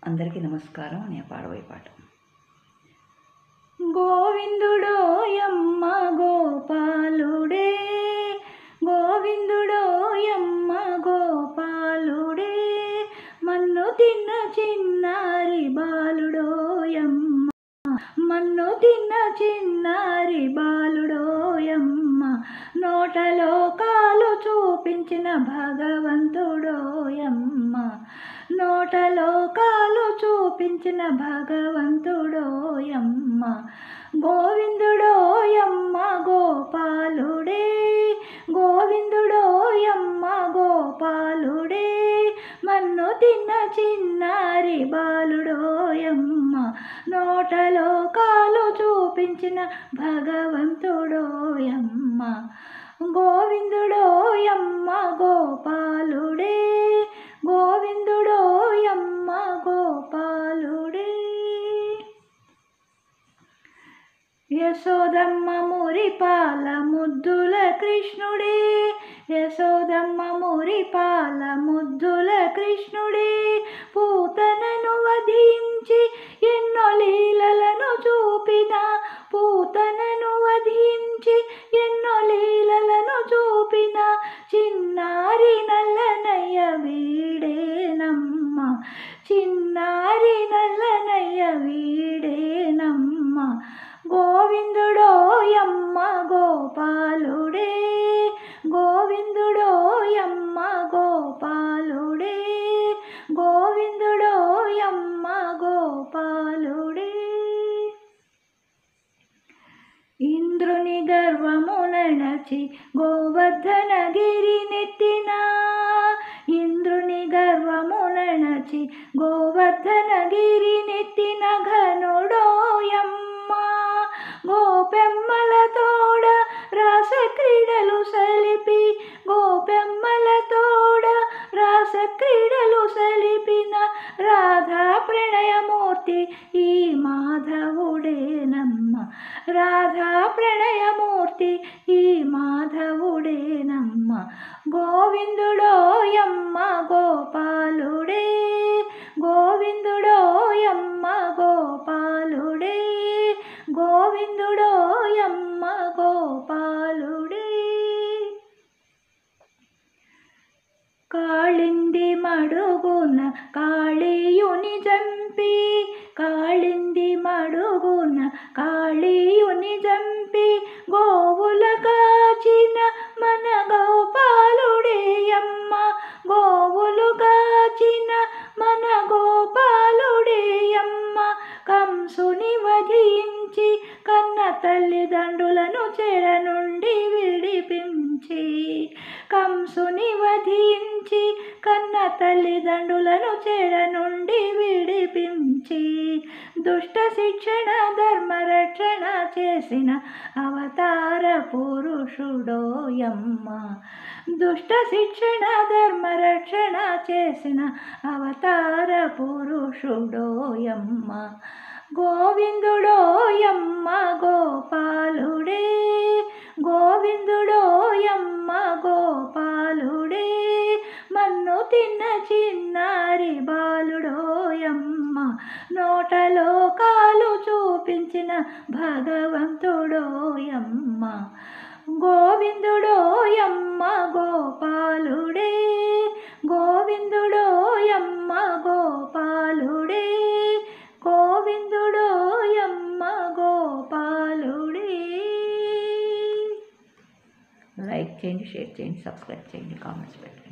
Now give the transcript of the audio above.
అందరికీ నమస్కారం. నేను పాడబోయే పాట. గోవిందుడోయమ్మ గోపాలుడే, గోవిందుడోయమ్మ గోపాలుడే, మన్ను తిన్న చిన్నారి బాలుడోయమ్మ, మన్ను తిన్న చిన్నారి బాలుడోయమ్మ, నోటలో కాలు చూపించిన భగవంతుడోయమ్మ, నోటలో కాలు చూపించిన భగవంతుడోయమ్మ, గోవిందుడోయమ్మ గోపాలుడే, గోవిందుడోయమ్మ గోపాలుడే, మన్ను తిన్న చిన్నారి బాలుడోయమ్మ, నోటలో కాలు చూపించిన భగవంతుడోయమ్మ, గోవిందుడోయమ్మ గోపాలుడే, గోవిందుడోయమ్మ గోపాలుడే. యశోదమ్మ మురిపాల ముద్దుల కృష్ణుడే, యశోదమ్మ మురిపాల ముద్దుల కృష్ణుడే, పూతనను వధించి ఎన్నో లీలలను చూపిన, పూతనను వధించి ఎన్నో లీలలను చూపిన, చిన్నారి నల్లనయ్య వీడేనమ్మ, చిన్నారి నల్లనయ్య వీడేనమ్మ, గోవిందుడోయమ్మ గోపాలుడే, గోవిందుడోయమ్మ గోపాలుడే, గోవిందుడోయమ్మ గోపాలుడే. ఇంద్రుని గర్వమునణచి గోవర్ధనగిరినెత్తిన, ఇంద్రుని గర్వమునణచి గోవర్ధనగిరినెత్తిన ఘనుడోయమ్మ, గోపెమ్మల తోడ రాస క్రీడలు సలిపి, గోపెమ్మల తోడ రాస క్రీడలు సలిపిన రాధా ప్రణయమూర్తి ఈ మాధవుడేనమ్మ, రాధా ప్రణయమూర్తి ఈ మాధవుడేనమ్మ, గోవిందుడోయమ్మ గోపాలుడే, గోవిందుడోయమ్మ గోపాలుడే, గోవిందుడోయమ్మ గోపాలుడే. కాళింది మడుగున కాళీయుని జంపి, కాళింది మడుగున కాళీయుని జంపి, గోవుల కాచిన మన గోపాలుడేయమ్మ, గోవులు కాచిన మన గోపాలుడేయమ్మ, కంసుని వధించి కన్న తల్లిదండ్రులను చెర నుండి విడిపించి, కంసుని వధించి కన్న తల్లిదండ్రులను చెర నుండి విడిపించి, దుష్ట శిక్షణ ధర్మరక్షణ చేసిన అవతార పురుషుడోయమ్మ, దుష్ట శిక్షణ ధర్మరక్షణ చేసిన అవతార పురుషుడోయమ్మ, గోవిందుడోయమ్మ గోపాలుడే, గోవిందుడోయమ్మ గోపాలుడే, మన్ను తిన్న చిన్నారి బాలుడోయమ్మ, నోటలో కాలు చూపించిన భగవంతుడోయమ్మ, గోవిందుడోయమ్మ గోపాలుడే, గోవిందుడోయమ్మ గోపాలుడే, గోవిందుడోయమ్మ గోపాలుడే. లైక్ చేయండి, షేర్ చేయండి, సబ్స్క్రైబ్ చేయండి, కామెంట్స్ పెట్టండి.